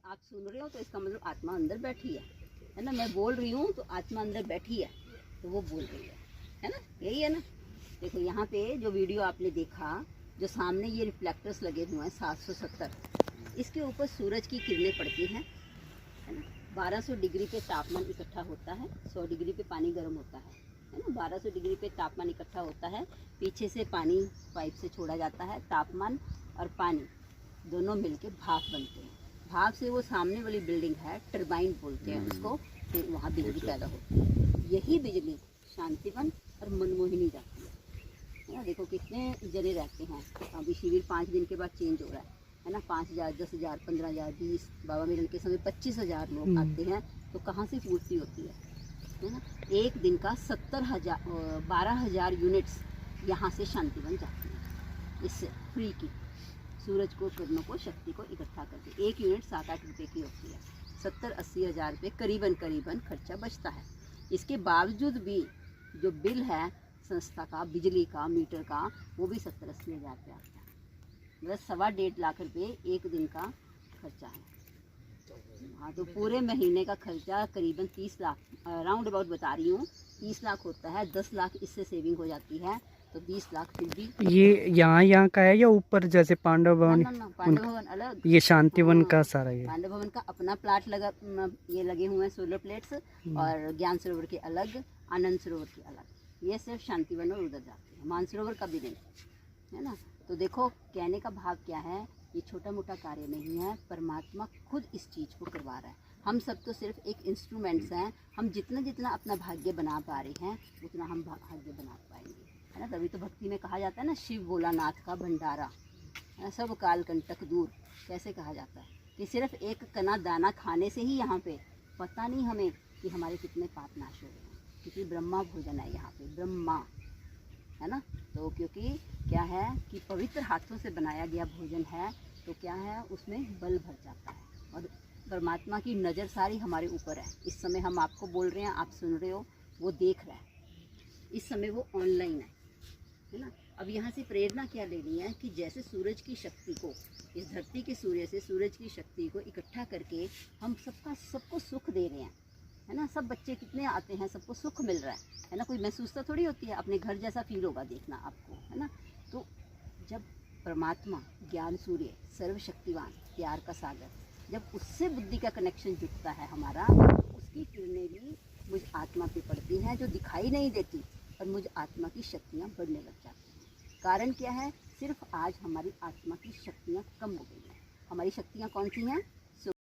आप सुन रहे हो तो इसका मतलब आत्मा अंदर बैठी है ना। मैं बोल रही हूँ तो आत्मा अंदर बैठी है, तो वो बोल रही है ना, यही है ना। देखो यहाँ पे जो वीडियो आपने देखा, जो सामने ये रिफ्लेक्टर्स लगे हुए हैं 770, इसके ऊपर सूरज की किरणें पड़ती हैं, है ना। 1200 डिग्री पे तापमान इकट्ठा होता है, 100 डिग्री पे पानी गर्म होता है ना। 1200 डिग्री पे तापमान इकट्ठा होता है, पीछे से पानी पाइप से छोड़ा जाता है, तापमान और पानी दोनों मिलके भाप बनते हैं। भाप से वो सामने वाली बिल्डिंग है, टरबाइन बोलते हैं उसको, फिर वहाँ बिजली पैदा होती है। यही बिजली शांतिवन और मनमोहिनी जाती है ना। देखो कितने जने रहते हैं। अभी शिविर 5 दिन के बाद चेंज हो रहा है ना। 5000, 10,000, 15,000, 20, बाबा मिलन के समय 25,000 लोग आते हैं, तो कहाँ से पूर्ति होती है ना। एक दिन का 12,000 यूनिट्स यहाँ से शांतिवन जाती है, इससे फ्री की, सूरज को, किरणों को, शक्ति को इकट्ठा करके। 1 यूनिट 7-8 रुपये की होती है। 70-80 हज़ार रुपये करीबन खर्चा बचता है। इसके बावजूद भी जो बिल है संस्था का, बिजली का, मीटर का, वो भी 70-80 हज़ार रुपये आता है। मतलब 1.25 लाख रुपये एक दिन का खर्चा है। हाँ, तो पूरे महीने का खर्चा करीबन 30 लाख, राउंड अबाउट बता रही हूँ, 30 लाख होता है। 10 लाख इससे सेविंग हो जाती है, तो 20 लाख फिर भी। ये यहाँ का है या ऊपर जैसे पांडव भवन? ना, पांडव भवन अलग, ये शांतिवन हाँ, का सारा ये पांडव भवन का अपना प्लाट लगा, ये लगे हुए हैं सोलर प्लेट्स, और ज्ञान सरोवर के अलग, आनंद सरोवर के अलग। ये सिर्फ शांतिवन और उधर जाते हैं, मानसरोवर का भी नहीं, है ना। तो देखो कहने का भाव क्या है, ये छोटा मोटा कार्य नहीं है, परमात्मा खुद इस चीज़ को करवा रहा है। हम सब तो सिर्फ एक इंस्ट्रूमेंट्स हैं। हम जितना अपना भाग्य बना पा रहे हैं, उतना हम भाग्य बना पाएंगे, है ना। तभी तो भक्ति में कहा जाता है ना, शिव भोलानाथ का भंडारा, सब काल कंटक दूर। कैसे कहा जाता है कि सिर्फ एक कना दाना खाने से ही यहाँ पे पता नहीं हमें कि हमारे कितने पाप नाश हो गए हैं, क्योंकि ब्रह्मा भोजन है यहाँ पे, ब्रह्मा, है ना। तो क्योंकि क्या है कि पवित्र हाथों से बनाया गया भोजन है, तो क्या है उसमें बल भर जाता है, और परमात्मा की नज़र सारी हमारे ऊपर है। इस समय हम आपको बोल रहे हैं, आप सुन रहे हो, वो देख रहा है, इस समय वो ऑनलाइन है ना। अब यहाँ से प्रेरणा क्या लेनी है कि जैसे सूरज की शक्ति को, इस धरती के सूर्य से सूरज की शक्ति को इकट्ठा करके हम सबको सुख दे रहे हैं, है ना। सब बच्चे कितने आते हैं, सबको सुख मिल रहा है ना। कोई महसूसता थोड़ी होती है, अपने घर जैसा फील होगा देखना आपको, है ना। तो जब परमात्मा, ज्ञान सूर्य, सर्वशक्तिवान, प्यार का सागर, जब उससे बुद्धि का कनेक्शन जुटता है हमारा, तो उसकी किरणें भी मुझ आत्मा पे पड़ती हैं, जो दिखाई नहीं देती, और मुझ आत्मा की शक्तियाँ बढ़ने लग जाती हैं। कारण क्या है, सिर्फ आज हमारी आत्मा की शक्तियाँ कम हो गई हैं। हमारी शक्तियाँ कौन सी हैं?